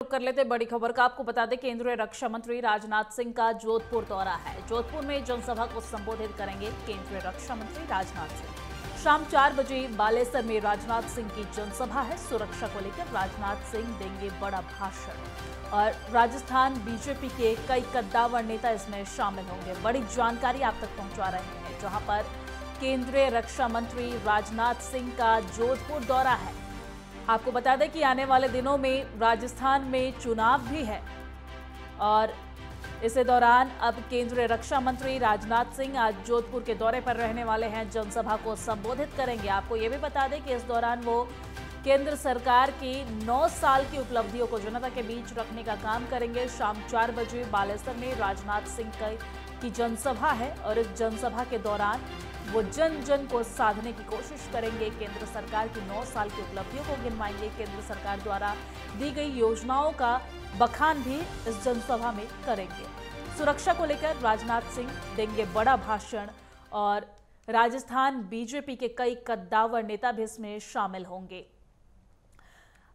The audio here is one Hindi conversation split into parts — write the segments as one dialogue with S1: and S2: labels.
S1: कर लेते बड़ी खबर का। आपको बता दें केंद्रीय रक्षा मंत्री राजनाथ सिंह का जोधपुर दौरा है। जोधपुर में जनसभा को संबोधित करेंगे केंद्रीय रक्षा मंत्री राजनाथ सिंह। शाम 4 बजे बालेसर में राजनाथ सिंह की जनसभा है। सुरक्षा को लेकर राजनाथ सिंह देंगे बड़ा भाषण और राजस्थान बीजेपी के कई कद्दावर नेता इसमें शामिल होंगे। बड़ी जानकारी आप तक पहुंचा रहे हैं, जहां पर केंद्रीय रक्षा मंत्री राजनाथ सिंह का जोधपुर दौरा है। आपको बता दें कि आने वाले दिनों में राजस्थान में चुनाव भी है और इसी दौरान अब केंद्रीय रक्षा मंत्री राजनाथ सिंह आज जोधपुर के दौरे पर रहने वाले हैं। जनसभा को संबोधित करेंगे। आपको ये भी बता दें कि इस दौरान वो केंद्र सरकार की 9 साल की उपलब्धियों को जनता के बीच रखने का काम करेंगे। शाम 4 बजे बालेसर में राजनाथ सिंह की जनसभा है और इस जनसभा के दौरान वो जन जन को साधने की कोशिश करेंगे। केंद्र सरकार की 9 साल की उपलब्धियों को गिनवाएंगे। केंद्र सरकार द्वारा दी गई योजनाओं का बखान भी इस जनसभा में करेंगे। सुरक्षा को लेकर राजनाथ सिंह देंगे बड़ा भाषण और राजस्थान बीजेपी के कई कद्दावर नेता भी इसमें शामिल होंगे।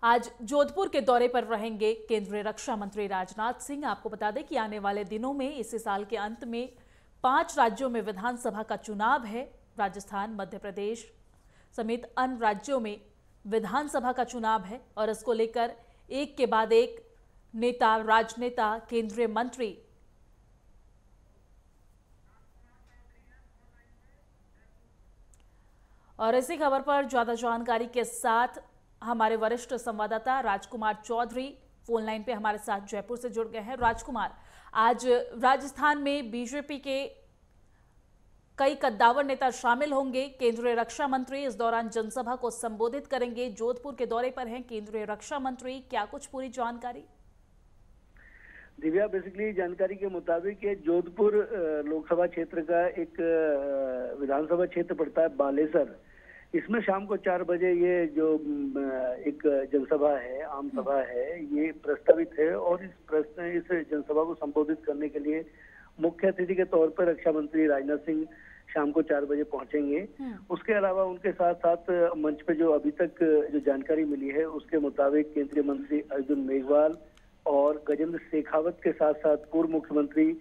S1: आज जोधपुर के दौरे पर रहेंगे केंद्रीय रक्षा मंत्री राजनाथ सिंह। आपको बता दें कि आने वाले दिनों में इसी साल के अंत में 5 राज्यों में विधानसभा का चुनाव है। राजस्थान, मध्य प्रदेश समेत अन्य राज्यों में विधानसभा का चुनाव है और इसको लेकर एक के बाद एक नेता, राजनेता, केंद्रीय मंत्री और इसी खबर पर ज्यादा जानकारी के साथ हमारे वरिष्ठ संवाददाता राजकुमार चौधरी फोन लाइन पे हमारे साथ जयपुर से जुड़ गए हैं। राजकुमार, आज राजस्थान में बीजेपी के कई कद्दावर नेता शामिल होंगे। केंद्रीय रक्षा मंत्री इस दौरान जनसभा को संबोधित करेंगे। जोधपुर के दौरे पर हैं केंद्रीय रक्षा मंत्री, क्या कुछ पूरी जानकारी?
S2: दिव्या, बेसिकली जानकारी के मुताबिक ये जोधपुर लोकसभा क्षेत्र का एक विधानसभा क्षेत्र पड़ता है बालेसर। इसमें शाम को 4 बजे ये जो एक जनसभा है, आम सभा है, ये प्रस्तावित है और इस जनसभा को संबोधित करने के लिए मुख्य अतिथि के तौर पर रक्षा मंत्री राजनाथ सिंह शाम को 4 बजे पहुंचेंगे। उसके अलावा उनके साथ साथ मंच पे जो अभी तक जो जानकारी मिली है उसके मुताबिक केंद्रीय मंत्री अर्जुन मेघवाल और गजेंद्र शेखावत के साथ साथ पूर्व मुख्यमंत्री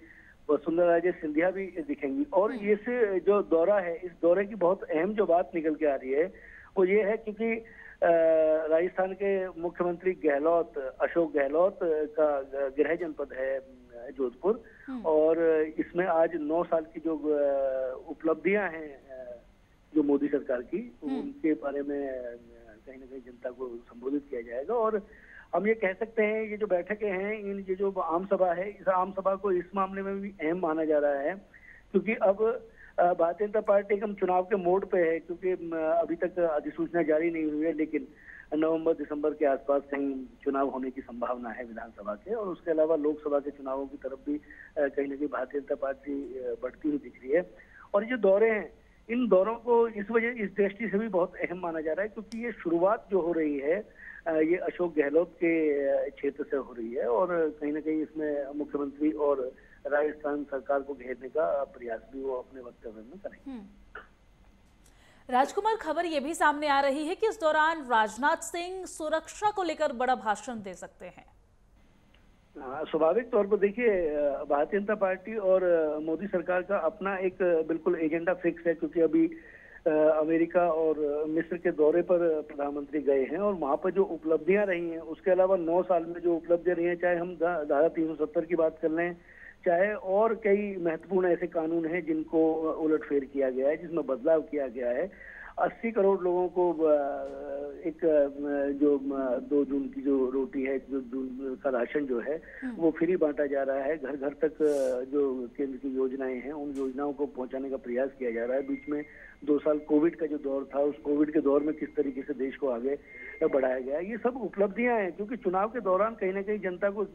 S2: वसुंधरा राजे सिंधिया भी दिखेंगी। और ये से जो दौरा है, इस दौरे की बहुत अहम जो बात निकल के आ रही है वो ये है क्योंकि राजस्थान के मुख्यमंत्री गहलोत, अशोक गहलोत का गृह जनपद है जोधपुर और इसमें आज 9 साल की जो उपलब्धियां हैं जो मोदी सरकार की, उनके बारे में कहीं ना कहीं जनता को संबोधित किया जाएगा। और हम ये कह सकते हैं ये जो बैठकें हैं, ये जो आम सभा है, इस आम सभा को इस मामले में भी अहम माना जा रहा है क्योंकि अब भारतीय जनता पार्टी एकदम चुनाव के मोड पे है क्योंकि अभी तक अधिसूचना जारी नहीं हुई है, लेकिन नवंबर-दिसंबर के आसपास कहीं चुनाव होने की संभावना है विधानसभा के। और उसके अलावा लोकसभा के चुनावों की तरफ भी कहीं ना कहीं भारतीय जनता पार्टी बढ़ती हुई दिख रही है। और ये जो दौरे हैं, इन दौरों को इस दृष्टि से भी बहुत अहम माना जा रहा है क्योंकि ये शुरुआत जो हो रही है ये अशोक गहलोत के क्षेत्र से हो रही है और कहीं ना कहीं इसमें मुख्यमंत्री और राजस्थान सरकार को घेरने का प्रयास भी वो अपने वक्तव्य में करेंगे।
S1: राजकुमार, खबर ये भी सामने आ रही है कि इस दौरान राजनाथ सिंह सुरक्षा को लेकर बड़ा भाषण दे सकते हैं।
S2: स्वाभाविक तौर पर देखिए, भारतीय जनता पार्टी और मोदी सरकार का अपना एक बिल्कुल एजेंडा फिक्स है क्योंकि अभी अमेरिका और मिस्र के दौरे पर प्रधानमंत्री गए हैं और वहां पर जो उपलब्धियां रही हैं, उसके अलावा 9 साल में जो उपलब्धियां रही हैं, चाहे हम धारा 370 की बात कर लें, चाहे और कई महत्वपूर्ण ऐसे कानून हैं जिनको उलटफेर किया गया है, जिसमें बदलाव किया गया है। 80 करोड़ लोगों को एक जो 2 जून की जो रोटी है, जो जून का राशन जो है वो फ्री बांटा जा रहा है। घर घर तक जो केंद्र की योजनाएं हैं उन योजनाओं को पहुंचाने का प्रयास किया जा रहा है। बीच में 2 साल कोविड का जो दौर था, उस कोविड के दौर में किस तरीके से देश को आगे बढ़ाया गया, ये सब उपलब्धियां हैं क्योंकि चुनाव के दौरान कहीं ना कहीं जनता को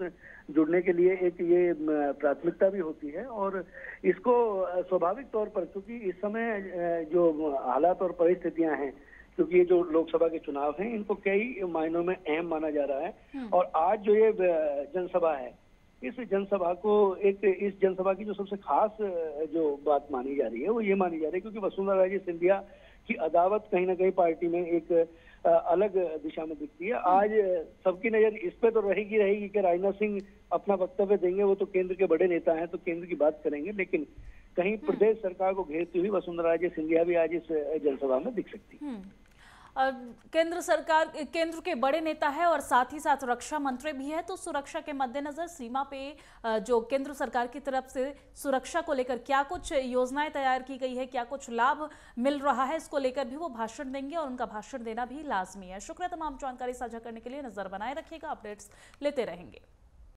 S2: जुड़ने के लिए एक ये प्राथमिकता भी होती है। और इसको स्वाभाविक तौर पर क्योंकि इस समय जो हालात और परिस्थितियां हैं, क्योंकि ये जो लोकसभा के चुनाव हैं, इनको कई मायनों में अहम माना जा रहा है। और आज जो ये जनसभा है, इस जनसभा की जो सबसे खास जो बात मानी जा रही है वो ये मानी जा रही है क्योंकि वसुंधरा राजे सिंधिया की अदावत कहीं ना कहीं पार्टी में एक अलग दिशा में दिखती है। आज सबकी नजर इस पे तो रहेगी कि राजनाथ सिंह अपना वक्तव्य देंगे, वो तो केंद्र के बड़े नेता हैं तो केंद्र की बात करेंगे, लेकिन कहीं प्रदेश सरकार को घेरती हुई वसुंधरा राजे सिंधिया भी आज इस जनसभा में दिख सकती है।
S1: केंद्र के बड़े नेता है और साथ ही साथ रक्षा मंत्री भी है, तो सुरक्षा के मद्देनजर सीमा पे जो केंद्र सरकार की तरफ से सुरक्षा को लेकर क्या कुछ योजनाएं तैयार की गई है, क्या कुछ लाभ मिल रहा है, इसको लेकर भी वो भाषण देंगे और उनका भाषण देना भी लाजमी है। शुक्रिया तमाम जानकारी साझा करने के लिए। नजर बनाए रखिएगा, अपडेट्स लेते रहेंगे।